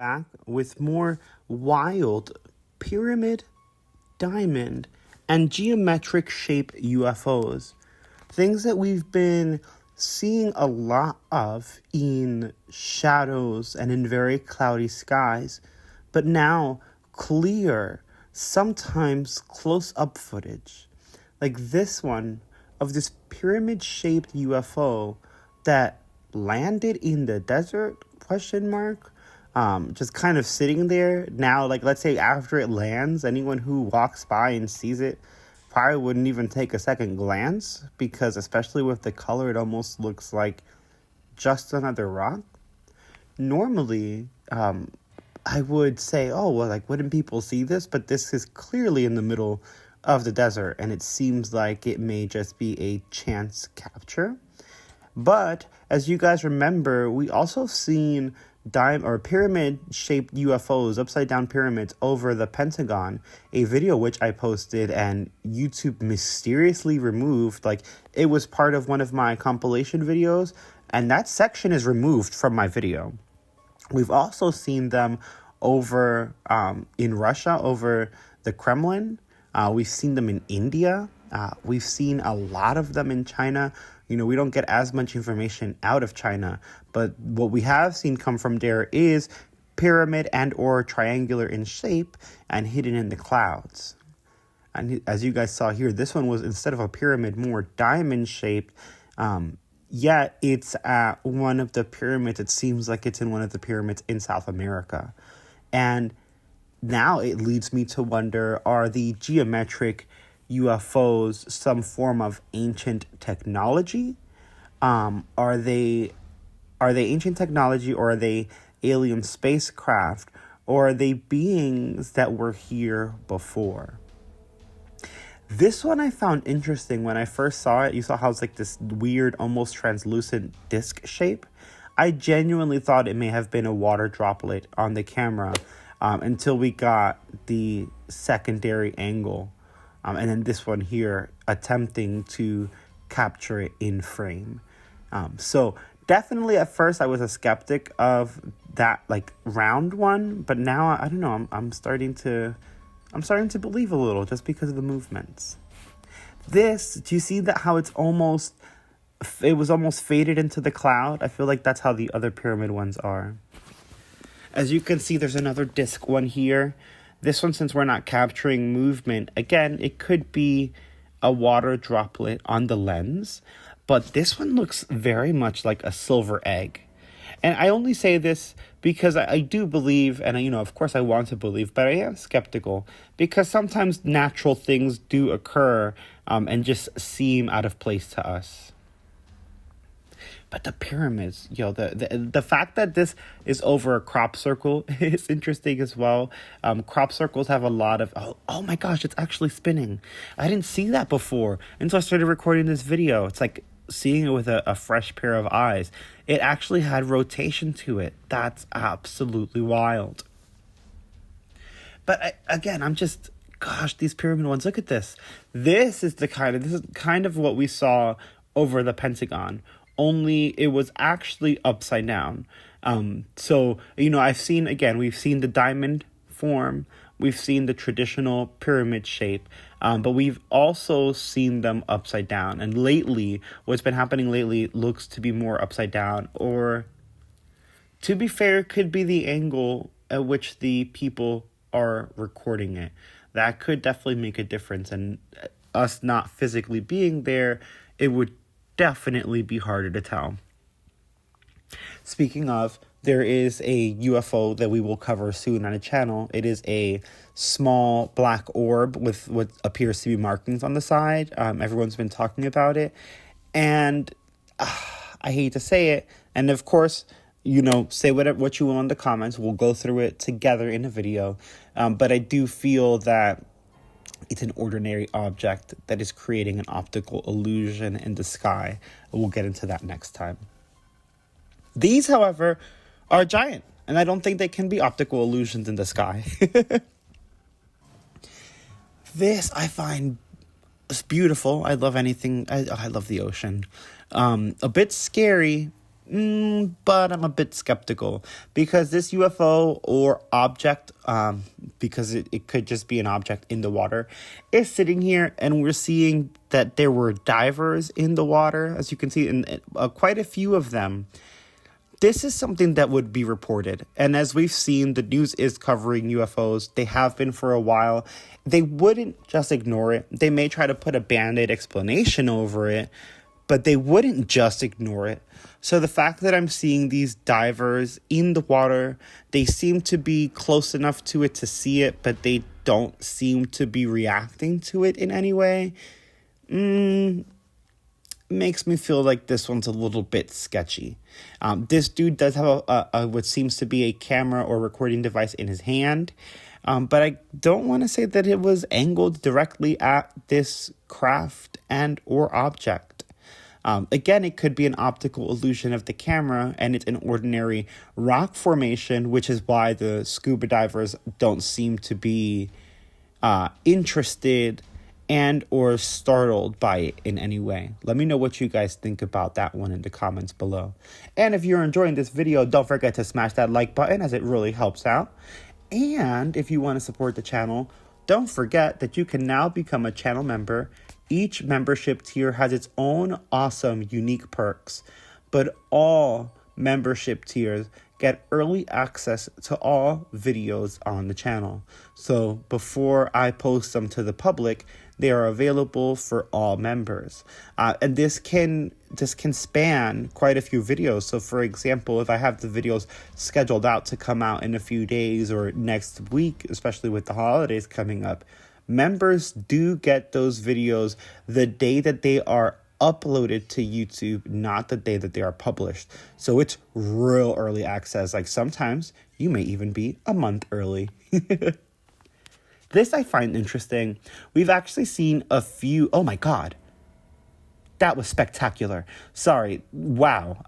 back with more wild pyramid, diamond, and geometric shape UFOs. Things that we've been seeing a lot of in shadows and in very cloudy skies, but now clear, sometimes close-up footage. Like this one of this pyramid-shaped UFO that landed in the desert, just kind of sitting there. Now, like, let's say after it lands, anyone who walks by and sees it probably wouldn't even take a second glance, because especially with the color, it almost looks like just another rock. Normally, I would say, oh, well, like, wouldn't people see this? But this is clearly in the middle of the desert, and it seems like it may just be a chance capture. But as you guys remember, we also seen pyramid-shaped UFOs, upside-down pyramids, over the Pentagon, a video which I posted and YouTube mysteriously removed. Like, it was part of one of my compilation videos, and that section is removed from my video. We've also seen them over in Russia, over the Kremlin. We've seen them in India. We've seen a lot of them in China. You know, we don't get as much information out of China, but what we have seen come from there is pyramid and or triangular in shape and hidden in the clouds. And as you guys saw here, this one was, instead of a pyramid, more diamond shaped. Yet it's at one of the pyramids. It seems like it's in one of the pyramids in South America. And now it leads me to wonder, are the geometric UFOs some form of ancient technology? Are they ancient technology, or are they alien spacecraft, or are they beings that were here before? This one I found interesting when I first saw it. You saw how it's like this weird, almost translucent disc shape. I genuinely thought it may have been a water droplet on the camera until we got the secondary angle. And then this one here attempting to capture it in frame. So definitely at first I was a skeptic of that, like, round one, but now I don't know, I'm starting to believe a little, just because of the movements. This, do you see that how it was almost faded into the cloud? I feel like that's how the other pyramid ones are. As you can see, there's another disc one here. This one, since we're not capturing movement, again, it could be a water droplet on the lens, but this one looks very much like a silver egg. And I only say this because I do believe, and of course I want to believe, but I am skeptical, because sometimes natural things do occur and just seem out of place to us. But the pyramids, the fact that this is over a crop circle is interesting as well. Crop circles have a lot of, oh my gosh, it's actually spinning. I didn't see that before until I started recording this video. It's like seeing it with a fresh pair of eyes. It actually had rotation to it. That's absolutely wild. But I'm just, gosh, these pyramid ones, look at this. This is kind of what we saw over the Pentagon, only it was actually upside down. So, we've seen the diamond form, we've seen the traditional pyramid shape, but we've also seen them upside down. And lately, what's been happening lately looks to be more upside down, or, to be fair, could be the angle at which the people are recording it. That could definitely make a difference, and us not physically being there, it would definitely be harder to tell. Speaking of, there is a UFO that we will cover soon on a channel. It is a small black orb with what appears to be markings on the side. Everyone's been talking about it, and I hate to say it, and of course, say what you will in the comments. We'll go through it together in a video, but I do feel that it's an ordinary object that is creating an optical illusion in the sky. We'll get into that next time. These, however, are giant, and I don't think they can be optical illusions in the sky. This I find is beautiful. I love anything. I love the ocean. A bit scary, But I'm a bit skeptical because this UFO or object, because it could just be an object in the water, is sitting here, and we're seeing that there were divers in the water, as you can see, in quite a few of them. This is something that would be reported. And as we've seen, the news is covering UFOs. They have been for a while. They wouldn't just ignore it. They may try to put a band-aid explanation over it, but they wouldn't just ignore it. So the fact that I'm seeing these divers in the water, they seem to be close enough to it to see it, but they don't seem to be reacting to it in any way, makes me feel like this one's a little bit sketchy. This dude does have a what seems to be a camera or recording device in his hand, but I don't want to say that it was angled directly at this craft and or object. Again, it could be an optical illusion of the camera, and it's an ordinary rock formation, which is why the scuba divers don't seem to be interested and or startled by it in any way. Let me know what you guys think about that one in the comments below. And if you're enjoying this video, don't forget to smash that like button, as it really helps out. And if you want to support the channel, don't forget that you can now become a channel member. Each membership tier has its own awesome, unique perks, but all membership tiers get early access to all videos on the channel. So before I post them to the public, they are available for all members. And this can span quite a few videos. So for example, if I have the videos scheduled out to come out in a few days or next week, especially with the holidays coming up, members do get those videos the day that they are uploaded to YouTube, not the day that they are published. So it's real early access. Like sometimes you may even be a month early. This I find interesting. We've actually seen a few. Oh my God. That was spectacular. Sorry. Wow.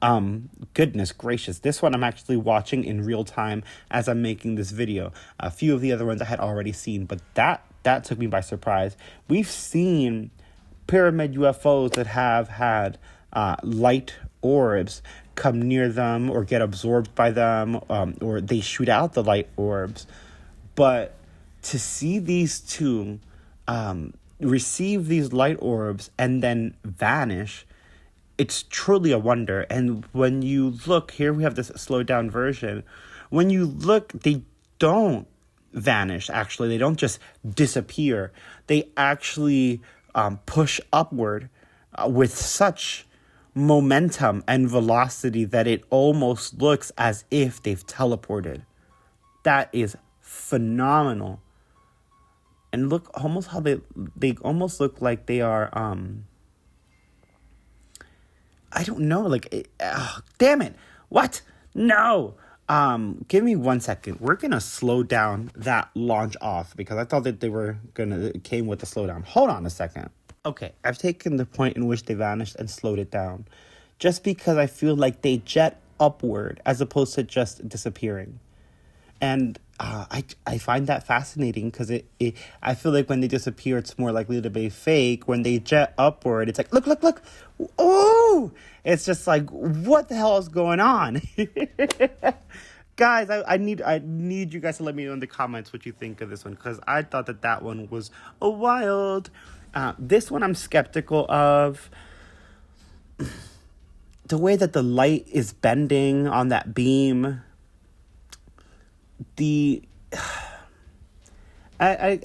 Goodness gracious. This one I'm actually watching in real time as I'm making this video. A few of the other ones I had already seen, but that took me by surprise. We've seen Pyramid UFOs that have had light orbs come near them or get absorbed by them, or they shoot out the light orbs. But to see these two receive these light orbs and then vanish, it's truly a wonder. And when you look, here we have this slowed down version. When you look, they don't vanish, actually. They don't just disappear. They actually push upward with such momentum and velocity that it almost looks as if they've teleported. That is phenomenal. And look almost how they almost look like they are I don't know, like damn it. What? No. Give me 1 second. We're gonna slow down that launch off because I thought that it came with the slowdown. Hold on a second. Okay, I've taken the point in which they vanished and slowed it down, just because I feel like they jet upward as opposed to just disappearing. And I find that fascinating because I feel like when they disappear, it's more likely to be fake. When they jet upward, it's like, look. Oh, it's just like, what the hell is going on? Guys, I need you guys to let me know in the comments what you think of this one, because I thought that one was a wild. This one I'm skeptical of. The way that the light is bending on that beam. I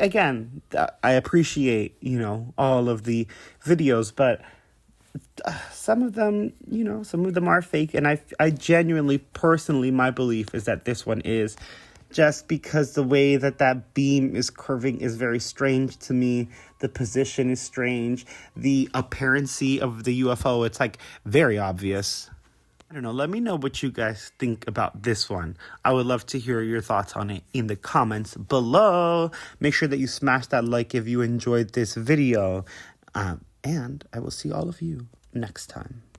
appreciate, all of the videos, but some of them are fake. And I genuinely, personally, my belief is that this one is, just because the way that beam is curving is very strange to me. The position is strange. The appearancy of the UFO, it's like very obvious. I don't know. Let me know what you guys think about this one. I would love to hear your thoughts on it in the comments below. Make sure that you smash that like if you enjoyed this video. And I will see all of you next time.